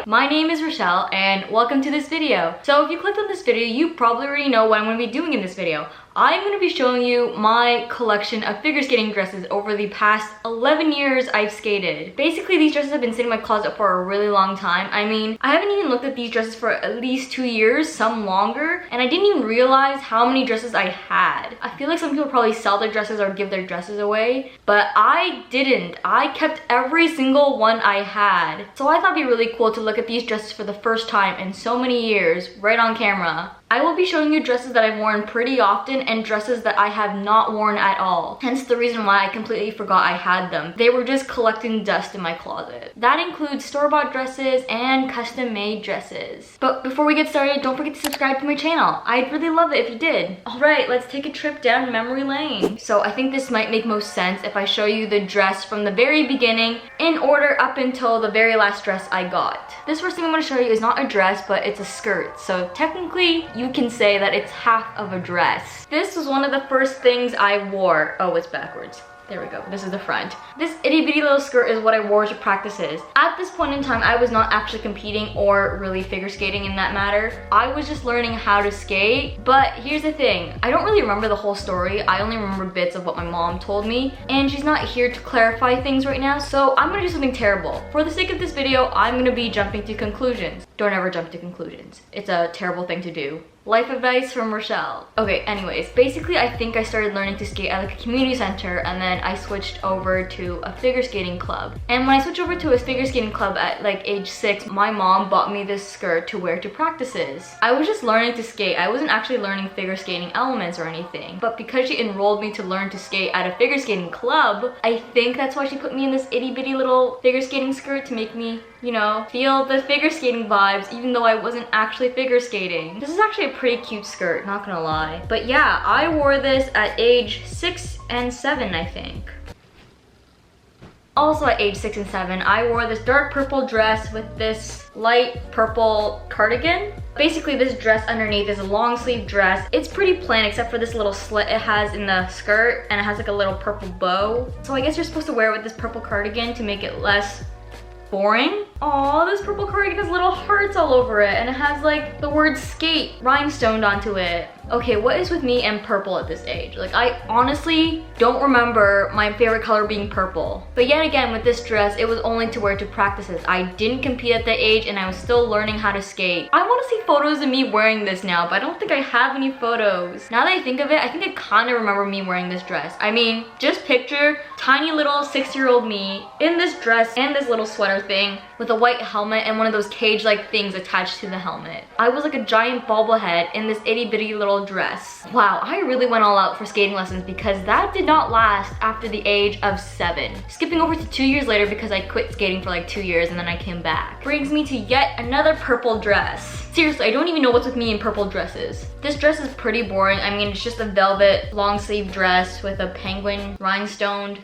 Hi, my name is Rachelle and welcome to this video. So if you clicked on this video, you probably already know what I'm going to be doing in this video. I'm going to be showing you my collection of figure skating dresses over the past 11 years I've skated. Basically, these dresses have been sitting in my closet for a really long time. I mean, I haven't even looked at these dresses for at least 2 years, some longer, and I didn't even realize how many dresses I had. I feel like some people probably sell their dresses or give their dresses away, but I didn't. I kept every single one I had. So I thought it'd be really cool to look at these dresses for the first time in so many years, right on camera. I will be showing you dresses that I've worn pretty often and dresses that I have not worn at all. Hence the reason why I completely forgot I had them. They were just collecting dust in my closet. That includes store-bought dresses and custom-made dresses. But before we get started, don't forget to subscribe to my channel. I'd really love it if you did. Alright, let's take a trip down memory lane. So I think this might make most sense if I show you the dress from the very beginning in order up until the very last dress I got. This first thing I'm going to show you is not a dress, but it's a skirt. So technically, you can say that it's half of a dress. This was one of the first things I wore. Oh, it's backwards. There we go. This is the front. This itty bitty little skirt is what I wore to practices. At this point in time, I was not actually competing or really figure skating in that matter. I was just learning how to skate. But here's the thing. I don't really remember the whole story. I only remember bits of what my mom told me. And she's not here to clarify things right now. So I'm gonna do something terrible. For the sake of this video, I'm gonna be jumping to conclusions. Don't ever jump to conclusions. It's a terrible thing to do. Life advice from Rachelle. Okay, anyways, basically I think I started learning to skate at like a community center and then I switched over to a figure skating club. And when I switched over to a figure skating club at like age 6, my mom bought me this skirt to wear to practices. I was just learning to skate. I wasn't actually learning figure skating elements or anything. But because she enrolled me to learn to skate at a figure skating club, I think that's why she put me in this itty bitty little figure skating skirt to make me, you know, feel the figure skating vibes even though I wasn't actually figure skating. This is actually a pretty cute skirt, not gonna lie. But yeah, I wore this at age 6 and 7, I think. Also at age 6 and 7, I wore this dark purple dress with this light purple cardigan. Basically, this dress underneath is a long sleeve dress. It's pretty plain except for this little slit it has in the skirt, and it has like a little purple bow. So I guess you're supposed to wear it with this purple cardigan to make it less boring. Aw, this purple cardigan has little hearts all over it and it has like the word skate rhinestoned onto it. Okay, what is with me and purple at this age? Like, I honestly don't remember my favorite color being purple. But yet again, with this dress, it was only to wear to practices. I didn't compete at that age and I was still learning how to skate. I want to see photos of me wearing this now, but I don't think I have any photos. Now that I think of it, I think I kind of remember me wearing this dress. I mean, just picture tiny little 6-year-old me in this dress and this little sweater thing with a white helmet and one of those cage-like things attached to the helmet. I was like a giant bobblehead in this itty-bitty little dress. Wow, I really went all out for skating lessons because that did not last after the age of 7. Skipping over to 2 years later because I quit skating for like 2 years and then I came back. Brings me to yet another purple dress. Seriously, I don't even know what's with me in purple dresses. This dress is pretty boring. I mean, it's just a velvet long sleeve dress with a penguin rhinestoned.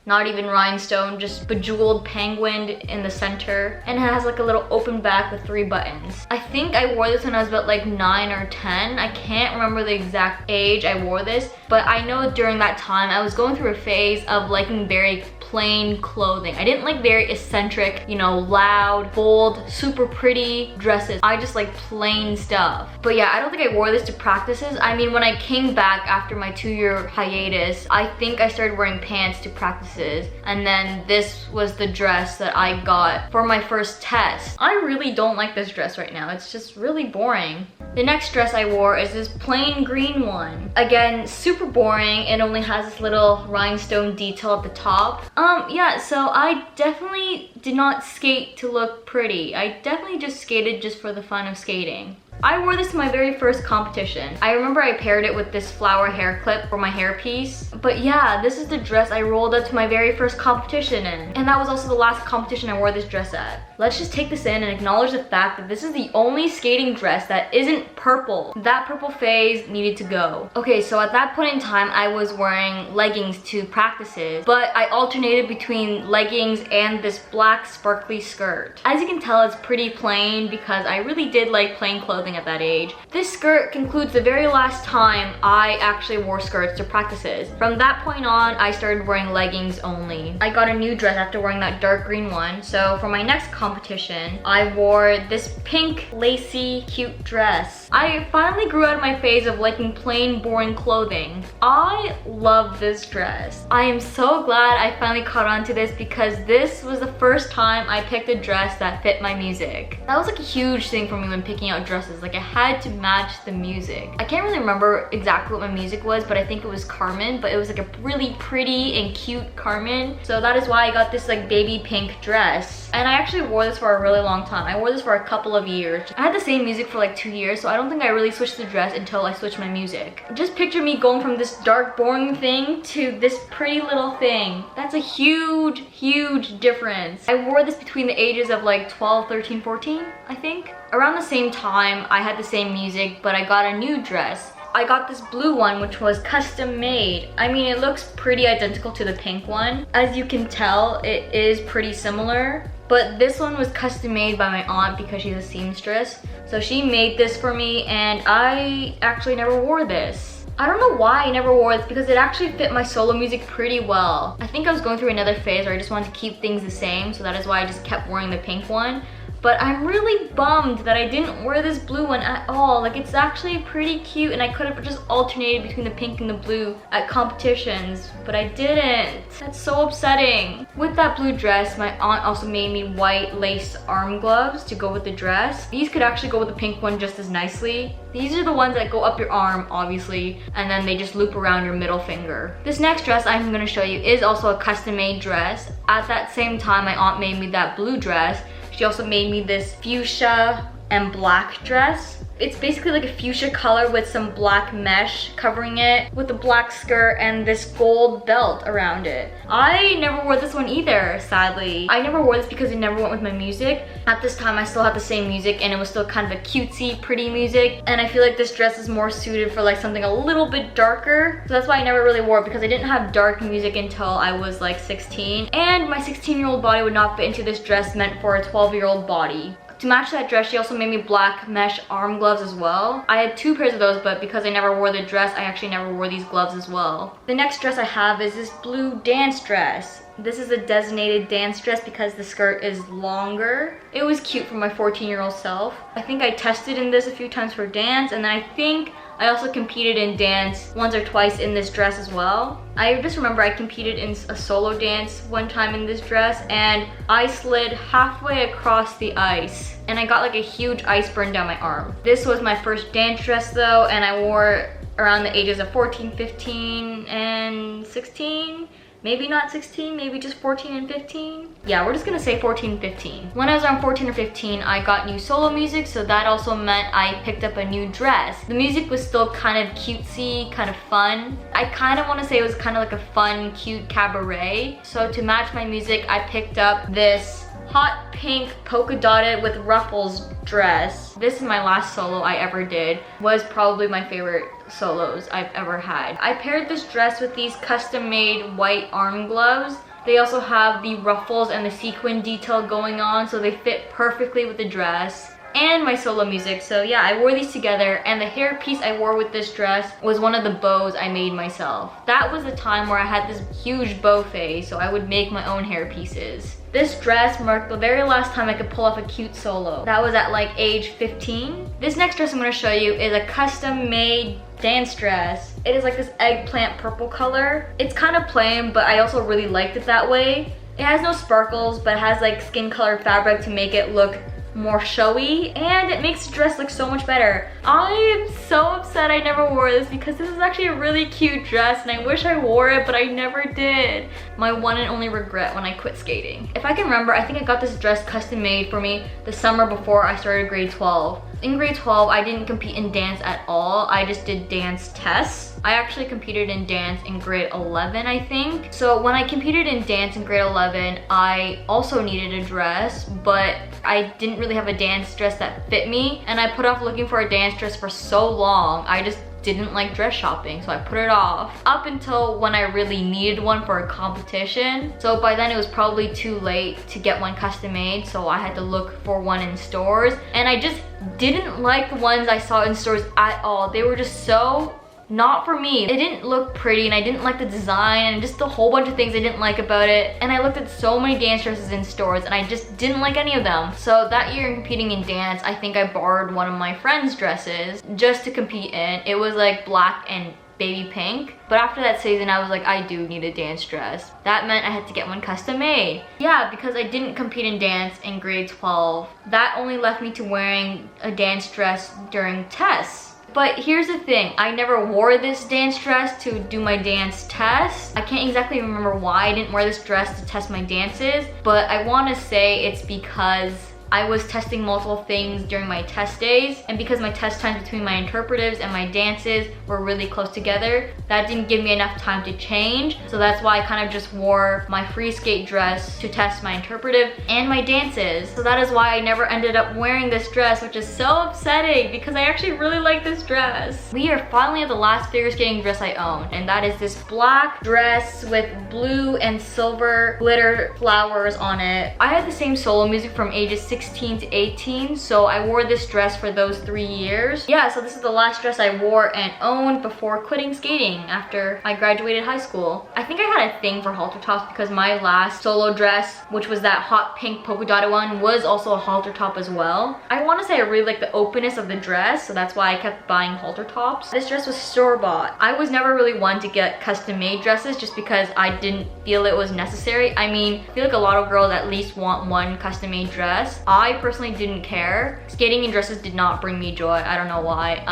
Not even rhinestone, just bejeweled penguin in the center. And it has like a little open back with 3 buttons. I think I wore this when I was about like 9 or 10. I can't remember the exact age I wore this, but I know during that time I was going through a phase of liking very plain clothing. I didn't like very eccentric, you know, loud, bold, super pretty dresses. I just like plain stuff. But yeah, I don't think I wore this to practices. I mean, when I came back after my 2-year hiatus, I think I started wearing pants to practices. And then this was the dress that I got for my first test. I really don't like this dress right now. It's just really boring. The next dress I wore is this plain green one. Again, super boring. It only has this little rhinestone detail at the top. Yeah, so I definitely did not skate to look pretty. I definitely just skated just for the fun of skating. I wore this to my very first competition. I remember I paired it with this flower hair clip for my hairpiece. But yeah, this is the dress I rolled up to my very first competition in. And that was also the last competition I wore this dress at. Let's just take this in and acknowledge the fact that this is the only skating dress that isn't purple. That purple phase needed to go. Okay, so at that point in time, I was wearing leggings to practices, but I alternated between leggings and this black sparkly skirt. As you can tell, it's pretty plain because I really did like plain clothing clothing at that age. This skirt concludes the very last time I actually wore skirts to practices. From that point on, I started wearing leggings only. I got a new dress after wearing that dark green one. So for my next competition, I wore this pink, lacy, cute dress. I finally grew out of my phase of liking plain, boring clothing. I love this dress. I am so glad I finally caught on to this because this was the first time I picked a dress that fit my music. That was like a huge thing for me when picking out dresses. Like, it had to match the music. I can't really remember exactly what my music was, but I think it was Carmen, but it was like a really pretty and cute Carmen. So that is why I got this like baby pink dress. And I actually wore this for a really long time. I wore this for a couple of years. I had the same music for like 2 years, so I don't think I really switched the dress until I switched my music. Just picture me going from this dark, boring thing to this pretty little thing. That's a huge, huge difference. I wore this between the ages of like 12, 13, 14, I think. Around the same time, I had the same music, but I got a new dress. I got this blue one, which was custom made. I mean, it looks pretty identical to the pink one. As you can tell, it is pretty similar. But this one was custom made by my aunt because she's a seamstress. So she made this for me, and I actually never wore this. I don't know why I never wore this because it actually fit my solo music pretty well. I think I was going through another phase where I just wanted to keep things the same, so that is why I just kept wearing the pink one. But I'm really bummed that I didn't wear this blue one at all. Like, it's actually pretty cute, and I could have just alternated between the pink and the blue at competitions, but I didn't. That's so upsetting. With that blue dress, my aunt also made me white lace arm gloves to go with the dress. These could actually go with the pink one just as nicely. These are the ones that go up your arm, obviously, and then they just loop around your middle finger. This next dress I'm gonna show you is also a custom-made dress. At that same time, my aunt made me that blue dress. She also made me this fuchsia and black dress. It's basically like a fuchsia color with some black mesh covering it, with a black skirt and this gold belt around it. I never wore this one either, sadly. I never wore this because it never went with my music. At this time, I still had the same music, and it was still kind of a cutesy, pretty music. And I feel like this dress is more suited for like something a little bit darker. So that's why I never really wore it, because I didn't have dark music until I was like 16. And my 16-year-old body would not fit into this dress meant for a 12-year-old body. To match that dress, she also made me black mesh arm gloves as well. I had 2 pairs of those, but because I never wore the dress, I actually never wore these gloves as well. The next dress I have is this blue dance dress. This is a designated dance dress because the skirt is longer. It was cute for my 14-year-old self. I think I tested in this a few times for dance, and then I think I also competed in dance once or twice in this dress as well. I just remember I competed in a solo dance one time in this dress, and I slid halfway across the ice, and I got like a huge ice burn down my arm. This was my first dance dress though, and I wore it around the ages of 14, 15, and 16. Maybe not 16, maybe just 14 and 15. Yeah, we're just gonna say 14, 15. When I was around 14 or 15, I got new solo music, so that also meant I picked up a new dress. The music was still kind of cutesy, kind of fun. I kind of want to say it was kind of like a fun, cute cabaret. So to match my music, I picked up this hot pink polka dotted with ruffles dress. This is my last solo I ever did. Was probably my favorite solos I've ever had. I paired this dress with these custom made white arm gloves. They also have the ruffles and the sequin detail going on, so they fit perfectly with the dress and my solo music. So yeah, I wore these together, and the hairpiece I wore with this dress was one of the bows I made myself. That was the time where I had this huge bow phase, so I would make my own hairpieces. This dress marked the very last time I could pull off a cute solo. That was at like age 15. This next dress I'm going to show you is a custom made dance dress. It is like this eggplant purple color. It's kind of plain, but I also really liked it that way. It has no sparkles, but it has like skin color fabric to make it look more showy, and it makes the dress look so much better. I am so upset I never wore this because this is actually a really cute dress, and I wish I wore it, but I never did. My one and only regret when I quit skating. If I can remember, I think I got this dress custom made for me the summer before I started grade 12. In grade 12, I didn't compete in dance at all. I just did dance tests. I actually competed in dance in grade 11, I think. So when I competed in dance in grade 11, I also needed a dress, but I didn't really have a dance dress that fit me, and I put off looking for a dance dress for so long. I just didn't like dress shopping, so I put it off up until when I really needed one for a competition. So by then it was probably too late to get one custom made, so I had to look for one in stores, and I just didn't like the ones I saw in stores at all. They were just so not for me. It didn't look pretty, and I didn't like the design, and just a whole bunch of things I didn't like about it. And I looked at so many dance dresses in stores, and I just didn't like any of them. So that year in competing in dance, I think I borrowed one of my friend's dresses just to compete in. It was like black and baby pink. But after that season, I was like, I do need a dance dress. That meant I had to get one custom made. Yeah, because I didn't compete in dance in grade 12. That only left me to wearing a dance dress during tests. But here's the thing, I never wore this dance dress to do my dance test. I can't exactly remember why I didn't wear this dress to test my dances, but I want to say it's because I was testing multiple things during my test days, and because my test times between my interpretives and my dances were really close together, that didn't give me enough time to change. So that's why I kind of just wore my free skate dress to test my interpretive and my dances. So that is why I never ended up wearing this dress, which is so upsetting because I actually really like this dress. We are finally at the last figure skating dress I own, and that is this black dress with blue and silver glitter flowers on it. I had the same solo music from ages 16 to 18, so I wore this dress for those 3 years. Yeah, so this is the last dress I wore and owned before quitting skating after I graduated high school. I think I had a thing for halter tops because my last solo dress, which was that hot pink polka dotted one, was also a halter top as well. I want to say I really like the openness of the dress, so that's why I kept buying halter tops. This dress was store-bought. I was never really one to get custom-made dresses just because I didn't feel it was necessary. I mean, I feel like a lot of girls at least want one custom-made dress. I personally didn't care. Skating in dresses did not bring me joy. I don't know why.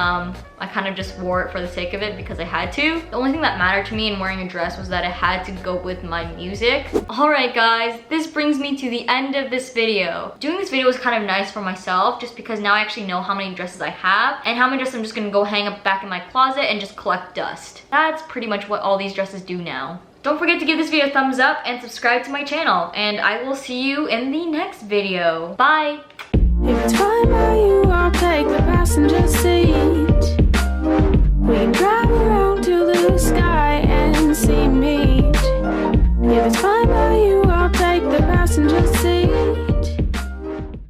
I kind of just wore it for the sake of it because I had to. The only thing that mattered to me in wearing a dress was that it had to go with my music. Alright guys, this brings me to the end of this video. Doing this video was kind of nice for myself just because now I actually know how many dresses I have and how many dresses I'm just gonna go hang up back in my closet and just collect dust. That's pretty much what all these dresses do now. Don't forget to give this video a thumbs up and subscribe to my channel, and I will see you in the next video. Bye! If time by you, I'll take the passenger seat.